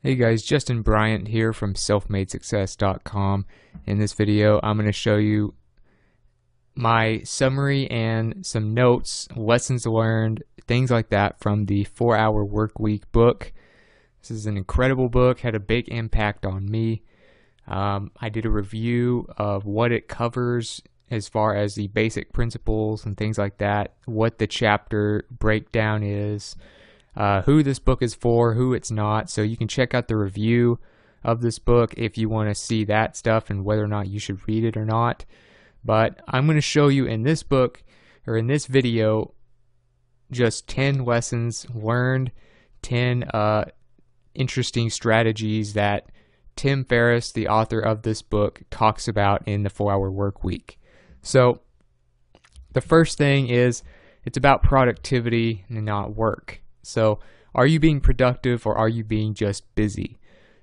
Hey guys, Justin Bryant here from selfmadesuccess.com. In this video, I'm going to show you my summary and some notes, lessons learned, things like that from the 4-Hour Workweek book. This is an incredible book, had a big impact on me. I did a review of what it covers as far as the basic principles and things like that, what the chapter breakdown is, who this book is for, who it's not. So you can check out the review of this book if you want to see that stuff and whether or not you should read it or not. But I'm going to show you in this book, or in this video, just 10 lessons learned, 10 interesting strategies that Tim Ferriss, the author of this book, talks about in the 4-Hour Workweek. So the first thing is it's about productivity and not work. So are you being productive or are you being just busy?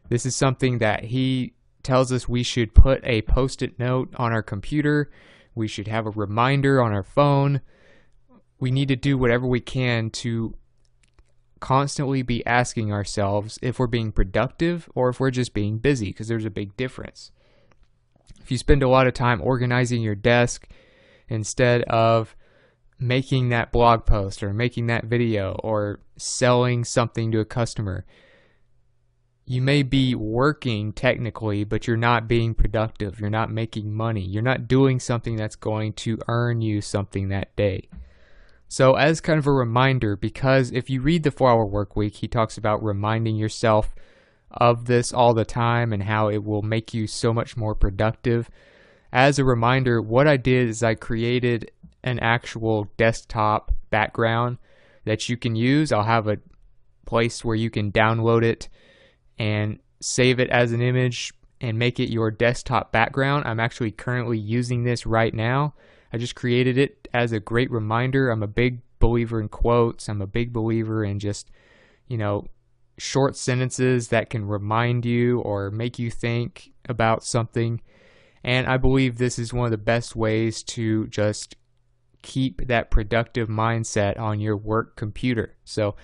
This is something that he tells us we should put a post-it note on our computer. We should have a reminder on our phone. We need to do whatever we can to constantly be asking ourselves if we're being productive or if we're just being busy, because there's a big difference. If you spend a lot of time organizing your desk instead of making that blog post or making that video or selling something to a customer, you may be working technically, but you're not being productive. You're not making money. You're not doing something that's going to earn you something that day. So as kind of a reminder, because if you read the 4-Hour Workweek, he talks about reminding yourself of this all the time and how it will make you so much more productive. As a reminder, what I did is I created an actual desktop background that you can use. I'll have a place where you can download it and save it as an image and make it your desktop background. I'm actually currently using this right now. I just created it as a great reminder. I'm a big believer in quotes. I'm a big believer in just, short sentences that can remind you or make you think about something. And I believe this is one of the best ways to just keep that productive mindset on your work computer. So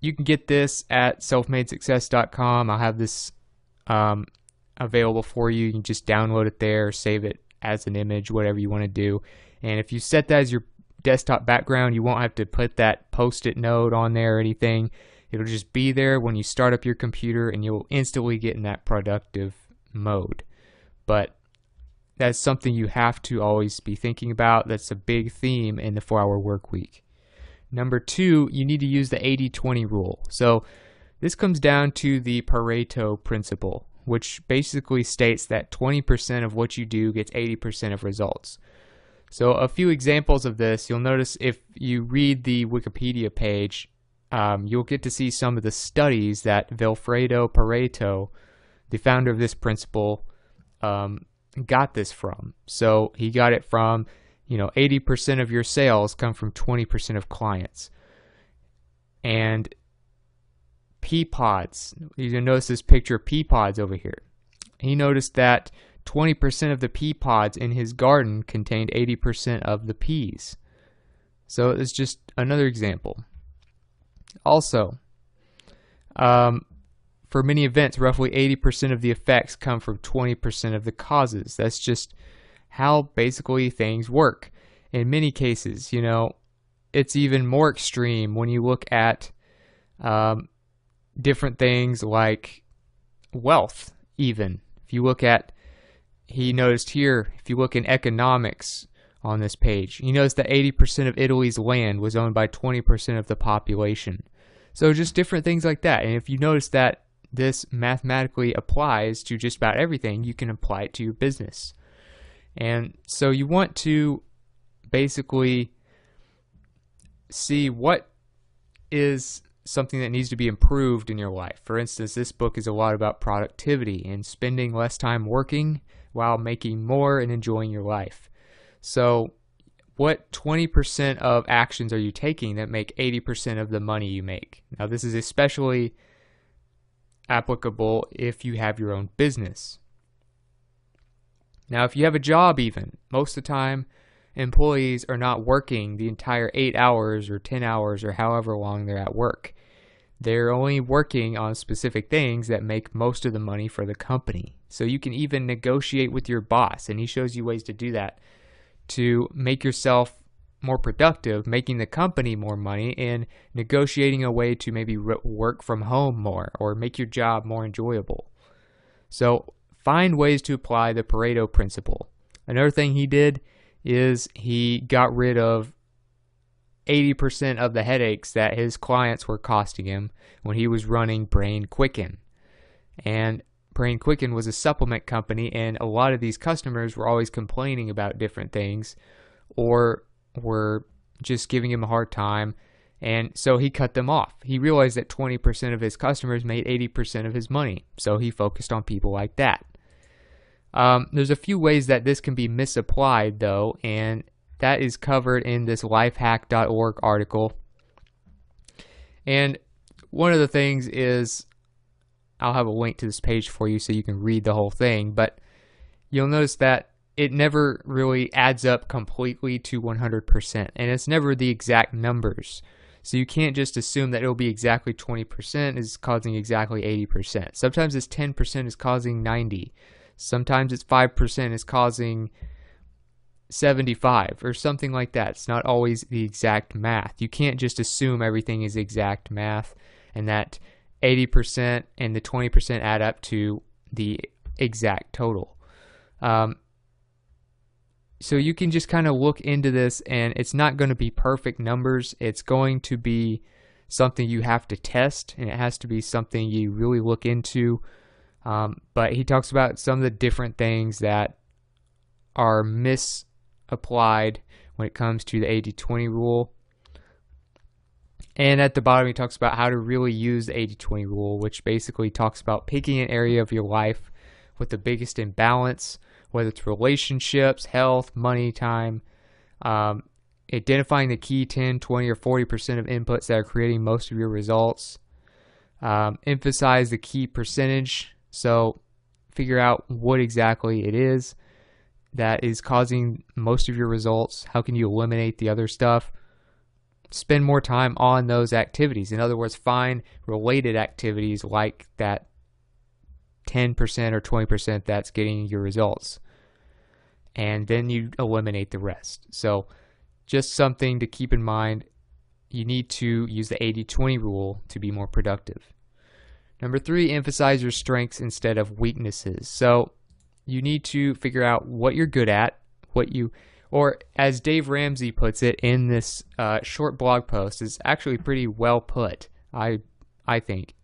you can get this at selfmadesuccess.com. I'll have this available for you. You can just download it there, save it as an image, whatever you want to do. And if you set that as your desktop background, you won't have to put that post-it note on there or anything. It'll just be there when you start up your computer and you'll instantly get in that productive mode. But that's something you have to always be thinking about. That's a big theme in the 4-Hour Workweek. Number 2, you need to use the 80-20 rule. So this comes down to the Pareto principle, which basically states that 20% of what you do gets 80% of results. So a few examples of this, you'll notice if you read the Wikipedia page, you'll get to see some of the studies that Vilfredo Pareto, the founder of this principle, got this from. So he got it from, 80% of your sales come from 20% of clients. And pea pods, you can notice this picture of pea pods over here. He noticed that 20% of the pea pods in his garden contained 80% of the peas. So it's just another example. Also, for many events, roughly 80% of the effects come from 20% of the causes. That's just how basically things work. In many cases, it's even more extreme when you look at different things like wealth, even. If you look at, he noticed here, if you look in economics on this page, you notice that 80% of Italy's land was owned by 20% of the population. So just different things like that. And if you notice that this mathematically applies to just about everything, you can apply it to your business. And so you want to basically see what is something that needs to be improved in your life. For instance, this book is a lot about productivity and spending less time working while making more and enjoying your life. So what 20% of actions are you taking that make 80% of the money you make? Now, this is especially applicable if you have your own business. Now, if you have a job even, most of the time, employees are not working the entire 8 hours or 10 hours or however long they're at work. They're only working on specific things that make most of the money for the company. So you can even negotiate with your boss, and he shows you ways to do that to make yourself more productive, making the company more money, and negotiating a way to maybe work from home more or make your job more enjoyable. So find ways to apply the Pareto principle. Another thing he did is he got rid of 80% of the headaches that his clients were costing him when he was running Brain Quicken. And Brain Quicken was a supplement company, and a lot of these customers were always complaining about different things or were just giving him a hard time, and so he cut them off. He realized that 20% of his customers made 80% of his money, so he focused on people like that. There's a few ways that this can be misapplied, though, and that is covered in this lifehack.org article. And one of the things is, I'll have a link to this page for you so you can read the whole thing, but you'll notice that it never really adds up completely to 100%, and it's never the exact numbers. So you can't just assume that it'll be exactly 20% is causing exactly 80%. Sometimes it's 10% is causing 90. Sometimes it's 5% is causing 75 or something like that. It's not always the exact math. You can't just assume everything is exact math and that 80% and the 20% add up to the exact total. So you can just kind of look into this, and it's not going to be perfect numbers. It's going to be something you have to test, and it has to be something you really look into. But he talks about some of the different things that are misapplied when it comes to the 80-20 rule. And at the bottom, he talks about how to really use the 80-20 rule, which basically talks about picking an area of your life with the biggest imbalance, whether it's relationships, health, money, time, identifying the key 10, 20, or 40% of inputs that are creating most of your results. Emphasize the key percentage, so figure out what exactly it is that is causing most of your results. How can you eliminate the other stuff? Spend more time on those activities. In other words, find related activities like that 10% or 20% that's getting your results, and then you eliminate the rest. So just something to keep in mind. You need to use the 80-20 rule to be more productive. Number 3, emphasize your strengths instead of weaknesses. So you need to figure out what you're good at, or as Dave Ramsey puts it in this short blog post, is actually pretty well put, I think.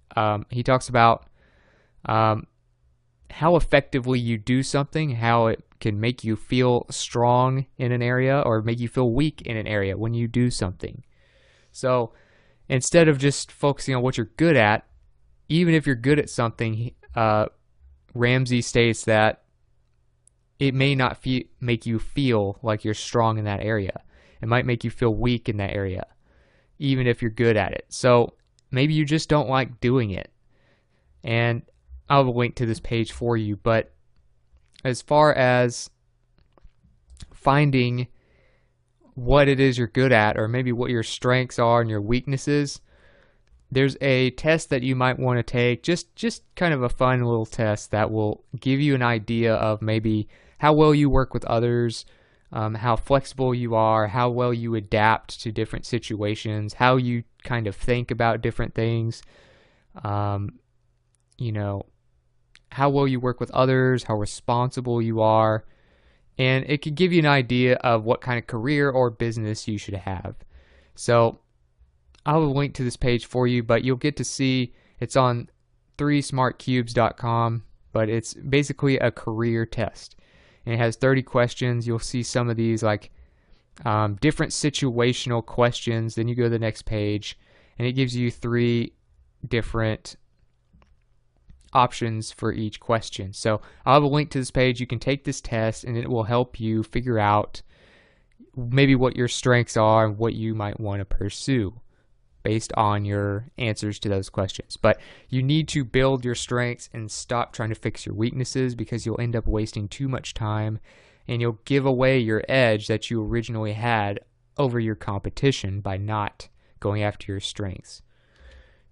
He talks about how effectively you do something, how it can make you feel strong in an area or make you feel weak in an area when you do something. So instead of just focusing on what you're good at, even if you're good at something, Ramsey states that it may not make you feel like you're strong in that area. It might make you feel weak in that area, even if you're good at it. So maybe you just don't like doing it. And I'll have a link to this page for you. But as far as finding what it is you're good at, or maybe what your strengths are and your weaknesses, there's a test that you might want to take, just kind of a fun little test that will give you an idea of maybe how well you work with others, how flexible you are, how well you adapt to different situations, how you kind of think about different things, how well you work with others, how responsible you are, and it could give you an idea of what kind of career or business you should have. So I'll have a link to this page for you, but you'll get to see it's on 3smartcubes.com, but it's basically a career test. And it has 30 questions. You'll see some of these like different situational questions. Then you go to the next page, and it gives you 3 different options for each question. So I'll have a link to this page. You can take this test, and it will help you figure out maybe what your strengths are and what you might want to pursue based on your answers to those questions. But you need to build your strengths and stop trying to fix your weaknesses, because you'll end up wasting too much time and you'll give away your edge that you originally had over your competition by not going after your strengths.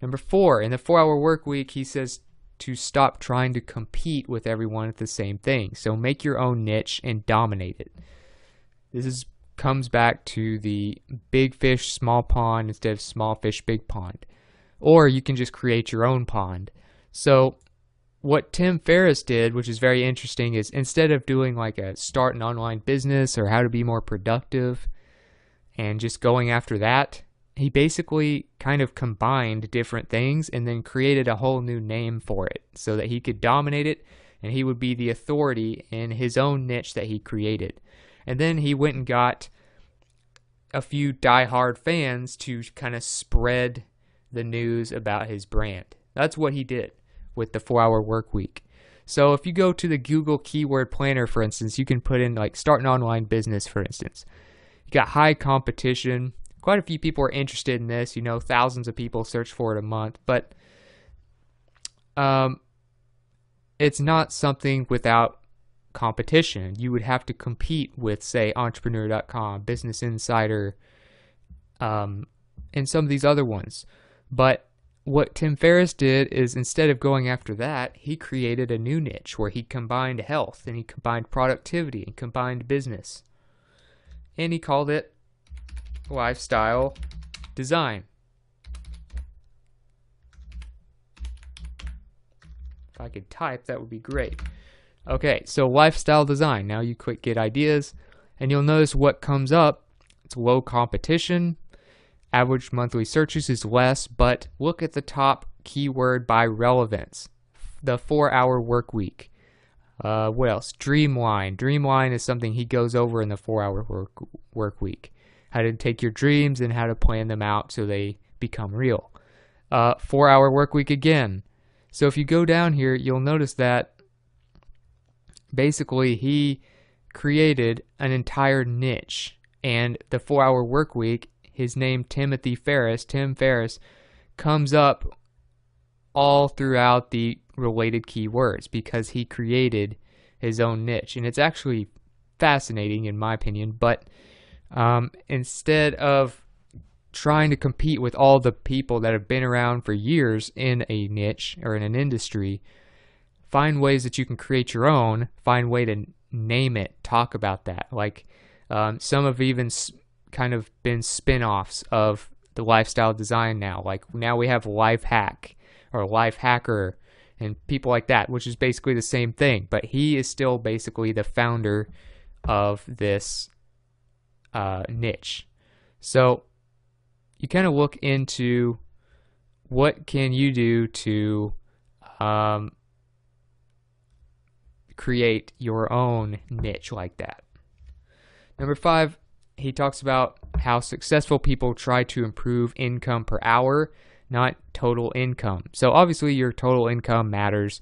Number 4, in the 4-hour work week, he says to stop trying to compete with everyone at the same thing. So make your own niche and dominate it. Comes back to the big fish, small pond instead of small fish, big pond. Or you can just create your own pond. So what Tim Ferriss did, which is very interesting, is instead of doing like a start an online business or how to be more productive and just going after that, he basically kind of combined different things and then created a whole new name for it so that he could dominate it and he would be the authority in his own niche that he created. And then he went and got a few diehard fans to kind of spread the news about his brand. That's what he did with the 4-hour work week. So if you go to the Google Keyword Planner, for instance, you can put in like start an online business, for instance. You got high competition. Quite a few people are interested in this. You know, thousands of people search for it a month, but it's not something without competition. You would have to compete with, say, Entrepreneur.com, Business Insider, and some of these other ones. But what Tim Ferriss did is instead of going after that, he created a new niche where he combined health and he combined productivity and combined business. And he called it lifestyle design. If I could type, that would be great. Okay, so lifestyle design. Now you click get ideas and you'll notice what comes up. It's low competition. Average monthly searches is less, but look at the top keyword by relevance. The 4-hour work week. What else? Dreamline. Dreamline is something he goes over in the 4-hour work week. How to take your dreams and how to plan them out so they become real. 4-hour work week again. So if you go down here, you'll notice that basically he created an entire niche. And the 4-hour work week, his name Tim Ferriss, comes up all throughout the related keywords because he created his own niche. And it's actually fascinating in my opinion, but instead of trying to compete with all the people that have been around for years in a niche or in an industry, find ways that you can create your own, find a way to name it, talk about that. Like some have even kind of been spin-offs of the lifestyle design now. Like now we have Life Hack or Life Hacker and people like that, which is basically the same thing. But he is still basically the founder of this niche. So you kind of look into what can you do to create your own niche like that. Number 5, he talks about how successful people try to improve income per hour, not total income. So obviously your total income matters,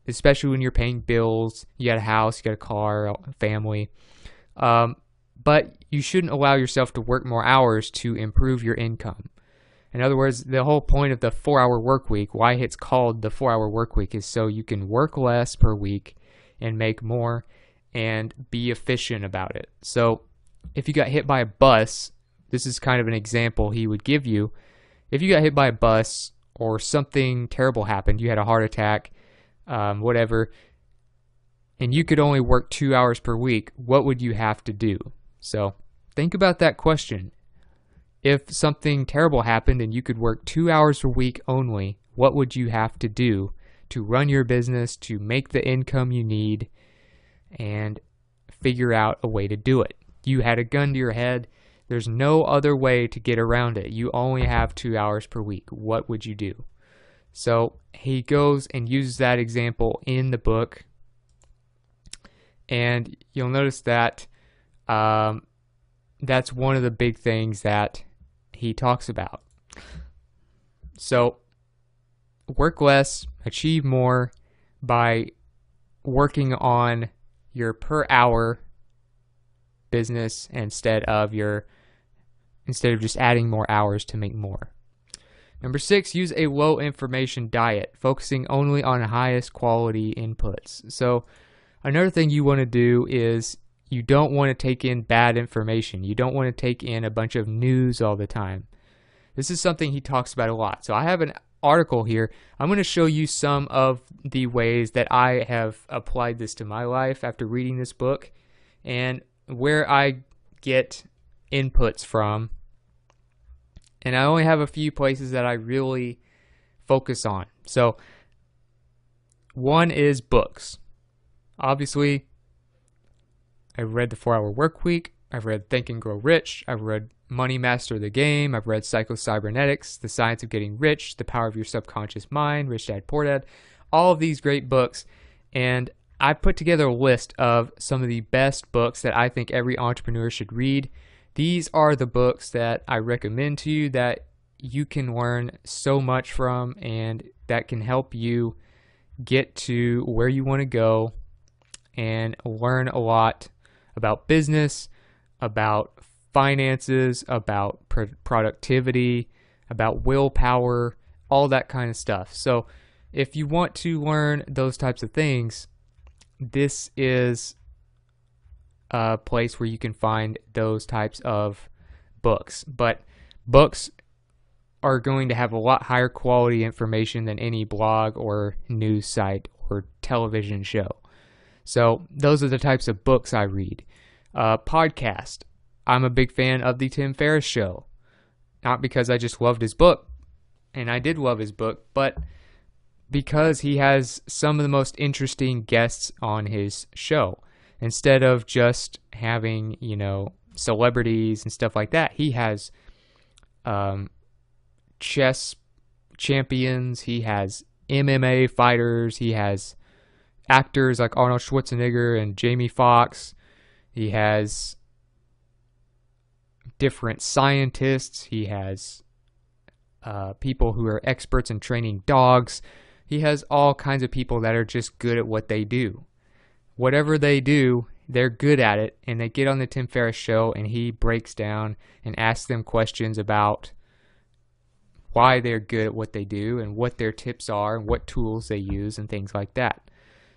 especially when you're paying bills. You got a house, you got a car, a family. But you shouldn't allow yourself to work more hours to improve your income. In other words, the whole point of the 4-hour work week, why it's called the 4-hour work week, is so you can work less per week and make more and be efficient about it. So if you got hit by a bus, this is kind of an example he would give you. If you got hit by a bus or something terrible happened, you had a heart attack, whatever, and you could only work 2 hours per week, what would you have to do? So think about that question. If something terrible happened and you could work 2 hours a week only, what would you have to do to run your business, to make the income you need, and figure out a way to do it? You had a gun to your head. There's no other way to get around it. You only have 2 hours per week. What would you do? So he goes and uses that example in the book. And you'll notice that that's one of the big things that he talks about. So work less, achieve more by working on your per hour business instead of just adding more hours to make more. Number 6, use a low information diet, focusing only on highest quality inputs. So another thing you want to do is you don't want to take in bad information. You don't want to take in a bunch of news all the time. This is something he talks about a lot. So I have an article here. I'm going to show you some of the ways that I have applied this to my life after reading this book and where I get inputs from. And I only have a few places that I really focus on. So one is books. Obviously, I've read The 4-Hour Workweek. I've read Think and Grow Rich. I've read Money Master the Game. I've read Psycho-Cybernetics, The Science of Getting Rich, The Power of Your Subconscious Mind, Rich Dad Poor Dad. All of these great books. And I put together a list of some of the best books that I think every entrepreneur should read. These are the books that I recommend to you that you can learn so much from and that can help you get to where you want to go and learn a lot about business, about finances, about productivity, about willpower, all that kind of stuff. So if you want to learn those types of things, this is a place where you can find those types of books. But books are going to have a lot higher quality information than any blog or news site or television show. So those are the types of books I read. Podcast. I'm a big fan of the Tim Ferriss Show. Not because I just loved his book, and I did love his book, but because he has some of the most interesting guests on his show. Instead of just having, celebrities and stuff like that, he has chess champions, he has MMA fighters, he has actors like Arnold Schwarzenegger and Jamie Foxx, he has different scientists, he has people who are experts in training dogs. He has all kinds of people that are just good at what they do. Whatever they do, they're good at it, and they get on the Tim Ferriss Show, and he breaks down and asks them questions about why they're good at what they do and what their tips are and what tools they use and things like that.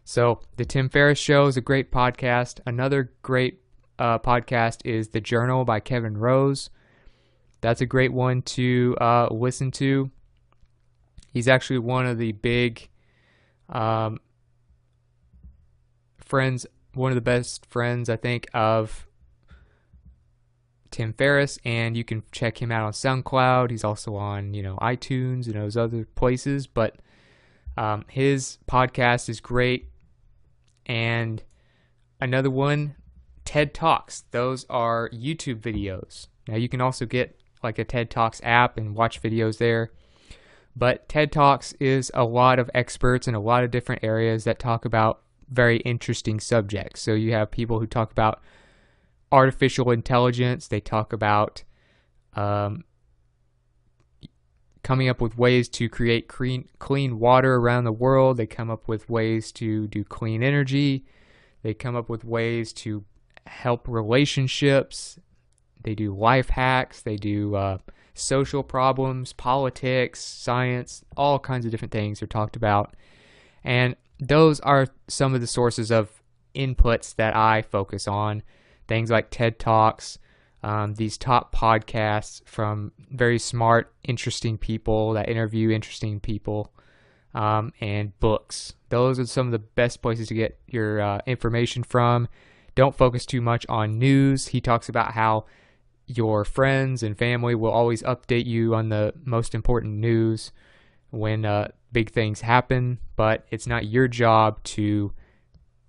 So the Tim Ferriss Show is a great podcast. Another great podcast is The Journal by Kevin Rose. That's a great one to listen to. He's actually one of the big friends, one of the best friends, I think, of Tim Ferriss, and you can check him out on SoundCloud. He's also on, iTunes and those other places, but his podcast is great. And another one, TED Talks. Those are YouTube videos. Now, you can also get like a TED Talks app and watch videos there. But TED Talks is a lot of experts in a lot of different areas that talk about very interesting subjects. So you have people who talk about artificial intelligence. They talk about coming up with ways to create clean water around the world. They come up with ways to do clean energy. They come up with ways to help relationships. They do life hacks. They do social problems, politics, science, all kinds of different things are talked about. And those are some of the sources of inputs that I focus on. Things like TED Talks, these top podcasts from very smart, interesting people that interview interesting people, and books. Those are some of the best places to get your information from. Don't focus too much on news. He talks about how your friends and family will always update you on the most important news when big things happen, but it's not your job to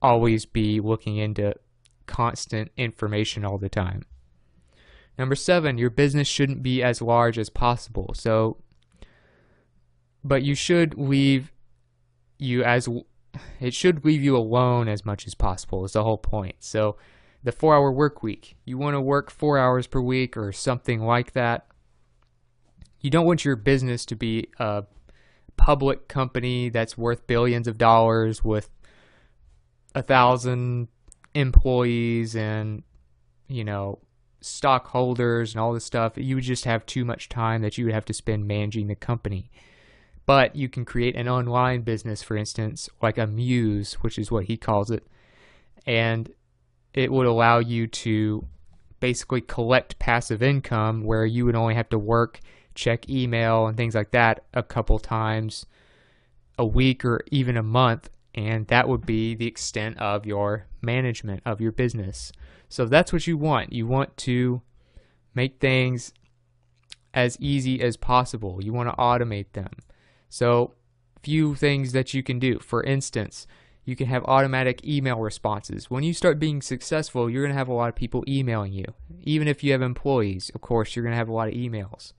always be looking into constant information all the time. Number 7, your business shouldn't be as large as possible. But it should leave you alone as much as possible is the whole point. So the 4-hour work week, you want to work 4 hours per week or something like that. You don't want your business to be a public company that's worth billions of dollars with 1,000 employees and, stockholders and all this stuff. You would just have too much time that you would have to spend managing the company. But you can create an online business, for instance, like a muse, which is what he calls it. And it would allow you to basically collect passive income where you would only have to work check email and things like that a couple times a week or even a month, and that would be the extent of your management of your business. So that's what you want. You want to make things as easy as possible. You want to automate them. So few things that you can do. For instance, you can have automatic email responses. When you start being successful, you're going to have a lot of people emailing you. Even if you have employees, of course, you're going to have a lot of emails.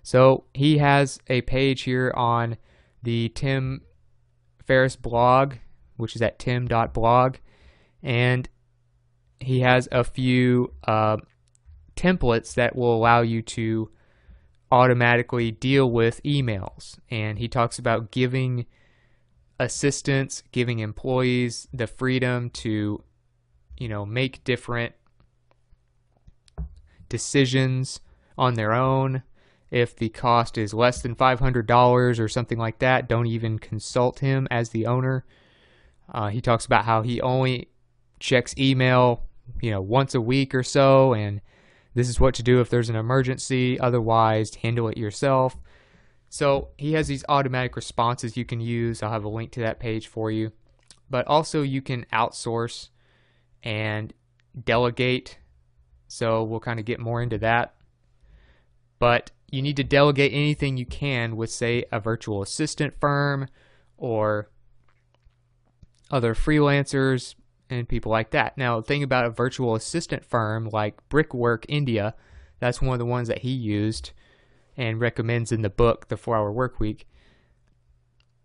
So he has a page here on the Tim Ferriss blog, which is at tim.blog, and he has a few templates that will allow you to automatically deal with emails. And he talks about giving assistants, giving employees the freedom to, make different decisions on their own. If the cost is less than $500 or something like that, don't even consult him as the owner. He talks about how he only checks email, once a week or so, and this is what to do if there's an emergency. Otherwise, handle it yourself. So he has these automatic responses you can use. I'll have a link to that page for you. But also you can outsource and delegate. So we'll kind of get more into that. But you need to delegate anything you can with, say, a virtual assistant firm or other freelancers and people like that. Now, the thing about a virtual assistant firm like Brickwork India, that's one of the ones that he used and recommends in the book, The 4-Hour Workweek.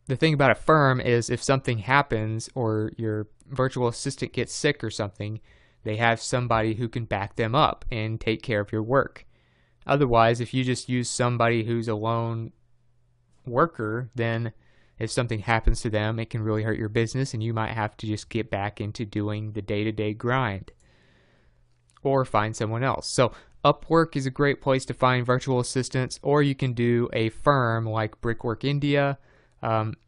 The thing about a firm is if something happens or your virtual assistant gets sick or something, they have somebody who can back them up and take care of your work. Otherwise, if you just use somebody who's a lone worker, then if something happens to them, it can really hurt your business and you might have to just get back into doing the day-to-day grind or find someone else. So Upwork is a great place to find virtual assistants, or you can do a firm like Brickwork India.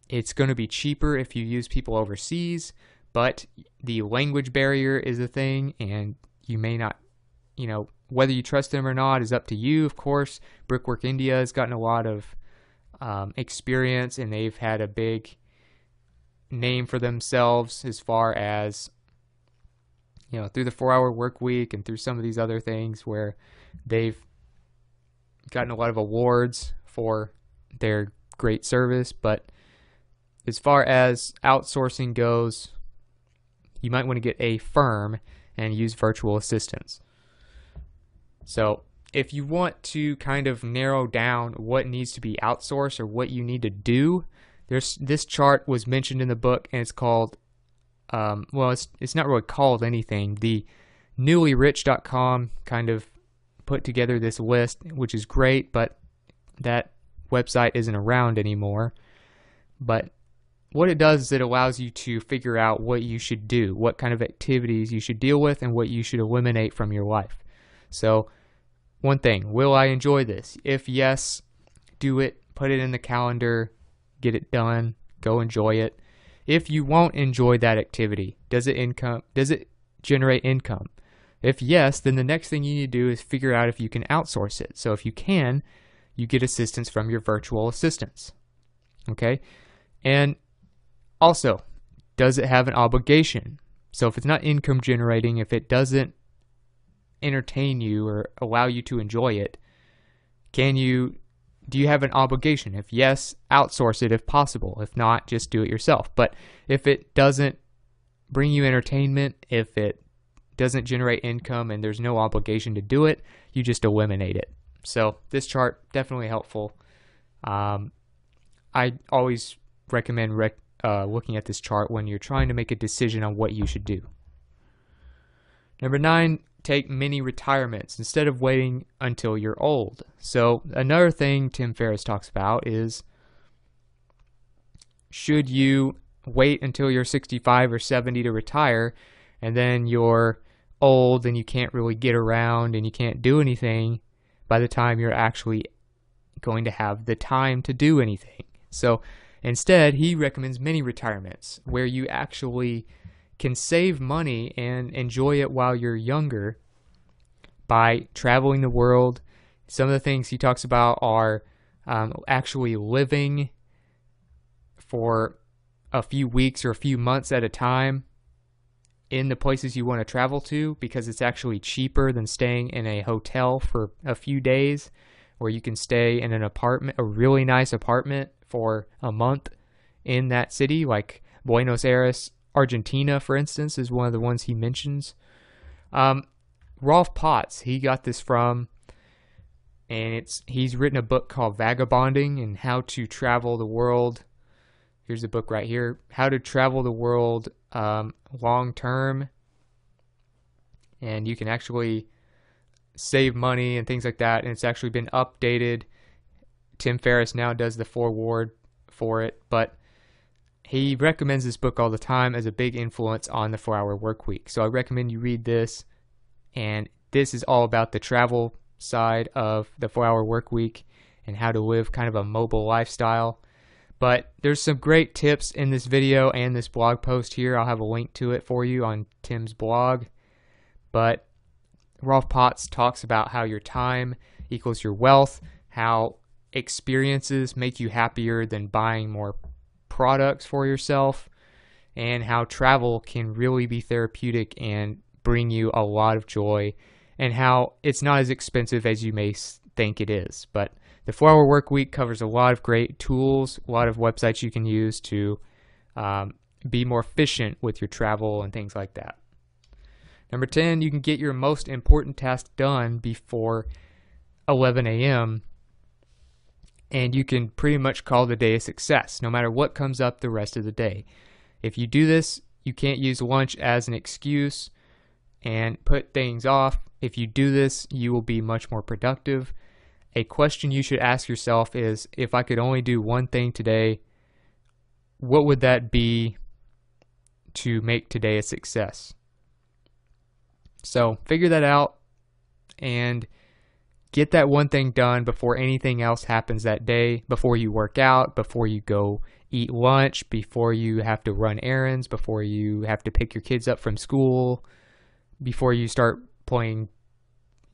It's going to be cheaper if you use people overseas, but the language barrier is a thing, and you may not, whether you trust them or not is up to you, of course. Brickwork India has gotten a lot of experience, and they've had a big name for themselves as far as, through the 4-Hour Workweek and through some of these other things where they've gotten a lot of awards for their great service. But as far as outsourcing goes, you might want to get a firm and use virtual assistants. So if you want to kind of narrow down what needs to be outsourced or what you need to do, this chart was mentioned in the book, and it's called, it's not really called anything. The newlyrich.com kind of put together this list, which is great, but that website isn't around anymore. But what it does is it allows you to figure out what you should do, what kind of activities you should deal with, and what you should eliminate from your life. So one thing, will I enjoy this? If yes, do it, put it in the calendar, get it done, go enjoy it. If you won't enjoy that activity, does it generate income? If yes, then the next thing you need to do is figure out if you can outsource it. So if you can, you get assistance from your virtual assistants. Okay? And also, does it have an obligation? So if it's not income generating, if it doesn't entertain you or allow you to enjoy it, do you have an obligation? If yes, outsource it if possible. If not, just do it yourself. But if it doesn't bring you entertainment, if it doesn't generate income and there's no obligation to do it, you just eliminate it. So this chart, definitely helpful. I always recommend looking at this chart when you're trying to make a decision on what you should do. Number 9, take mini retirements instead of waiting until you're old. So another thing Tim Ferriss talks about is, should you wait until you're 65 or 70 to retire, and then you're old and you can't really get around and you can't do anything by the time you're actually going to have the time to do anything? So instead, he recommends mini retirements where you actually can save money and enjoy it while you're younger by traveling the world, Some of the things he talks about are actually living for a few weeks or a few months at a time in the places you want to travel to, because it's actually cheaper than staying in a hotel for a few days, where you can stay in an apartment, a really nice apartment, for a month in that city. Like Buenos Aires, Argentina, for instance, is one of the ones he mentions. Rolf Potts, he got this from, and he's written a book called Vagabonding and How to Travel the World. Here's the book right here, How to Travel the World Long Term. And you can actually save money and things like that, and it's actually been updated. Tim Ferriss now does the foreword for it, but he recommends this book all the time as a big influence on the 4-Hour Workweek. So I recommend you read this, and this is all about the travel side of the 4-Hour Workweek and how to live kind of a mobile lifestyle. But there's some great tips in this video and this blog post here. I'll have a link to it for you on Tim's blog. But Rolf Potts talks about how your time equals your wealth, how experiences make you happier than buying more products for yourself, and how travel can really be therapeutic and bring you a lot of joy, and how it's not as expensive as you may think it is. But the 4-Hour Workweek covers a lot of great tools, a lot of websites you can use to be more efficient with your travel and things like that. Number 10, you can get your most important task done before 11 a.m. and you can pretty much call the day a success, no matter what comes up the rest of the day. If you do this, you can't use lunch as an excuse and put things off. If you do this, you will be much more productive. A question you should ask yourself is, if I could only do one thing today, what would that be to make today a success? So figure that out and get that one thing done before anything else happens that day, before you work out, before you go eat lunch, before you have to run errands, before you have to pick your kids up from school, before you start playing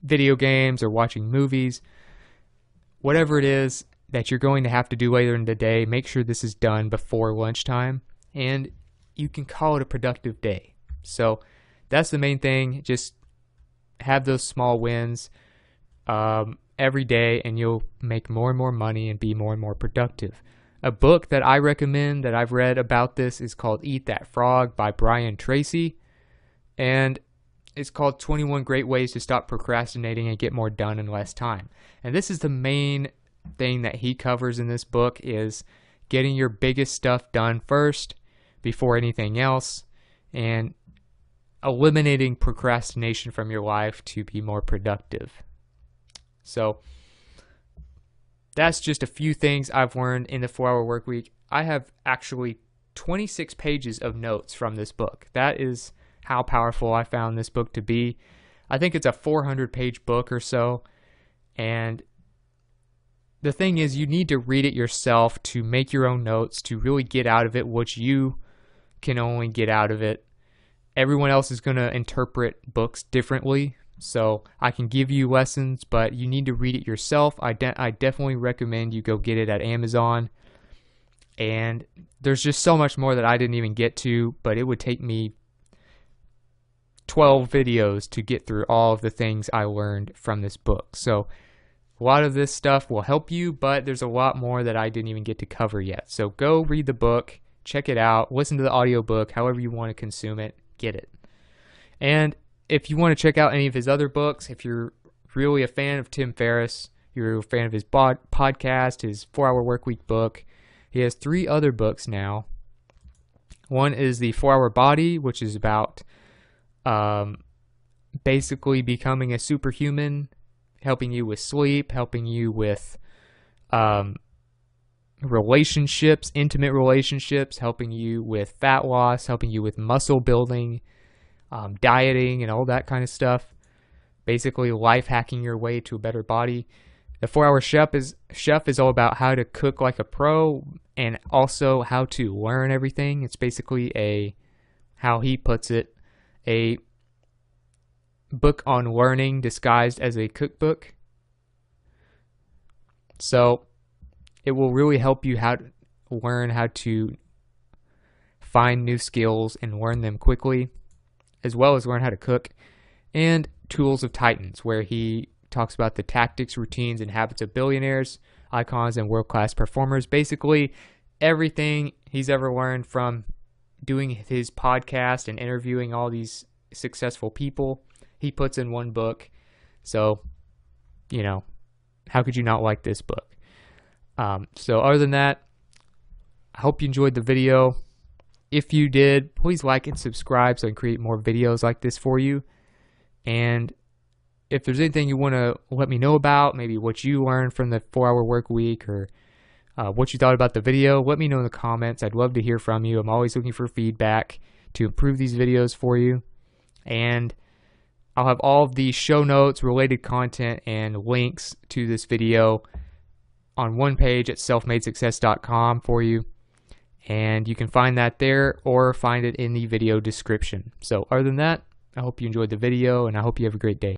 video games or watching movies. Whatever it is that you're going to have to do later in the day, make sure this is done before lunchtime, and you can call it a productive day. So that's the main thing. Just have those small wins every day, and you'll make more and more money and be more and more productive. A book that I recommend that I've read about this is called Eat That Frog by Brian Tracy, and it's called 21 Great Ways to Stop Procrastinating and Get More Done in Less Time. And this is the main thing that he covers in this book, is getting your biggest stuff done first before anything else, and eliminating procrastination from your life to be more productive. So that's just a few things I've learned in the 4-Hour Workweek. I have actually 26 pages of notes from this book. That is how powerful I found this book to be. I think it's a 400-page book or so, and the thing is, you need to read it yourself to make your own notes, to really get out of it what you can only get out of it. Everyone else is going to interpret books differently, so I can give you lessons, but you need to read it yourself. I definitely recommend you go get it at Amazon, and there's just so much more that I didn't even get to, but it would take me 12 videos to get through all of the things I learned from this book. So a lot of this stuff will help you, but there's a lot more that I didn't even get to cover yet. So go read the book, check it out, listen to the audiobook, however you want to consume it, get it. And if you want to check out any of his other books, if you're really a fan of Tim Ferriss, you're a fan of his podcast, his 4-Hour Workweek book, he has 3 other books now. One is the 4-Hour Body, which is about basically becoming a superhuman, helping you with sleep, helping you with relationships, intimate relationships, helping you with fat loss, helping you with muscle building, dieting, and all that kind of stuff. Basically, life hacking your way to a better body. The 4-Hour Chef is all about how to cook like a pro, and also how to learn everything. It's basically how he puts it, a book on learning disguised as a cookbook. So it will really help you learn how to find new skills and learn them quickly, as well as learn how to cook. And Tools of Titans, where he talks about the tactics, routines, and habits of billionaires, icons, and world-class performers. Basically, everything he's ever learned from doing his podcast and interviewing all these successful people, he puts in one book. So, how could you not like this book? So other than that, I hope you enjoyed the video. If you did, please like and subscribe so I can create more videos like this for you. And if there's anything you want to let me know about, maybe what you learned from the 4-hour work week, or what you thought about the video, let me know in the comments. I'd love to hear from you. I'm always looking for feedback to improve these videos for you. And I'll have all of the show notes, related content, and links to this video on one page at selfmadesuccess.com for you. And you can find that there or find it in the video description. So other than that, I hope you enjoyed the video, and I hope you have a great day.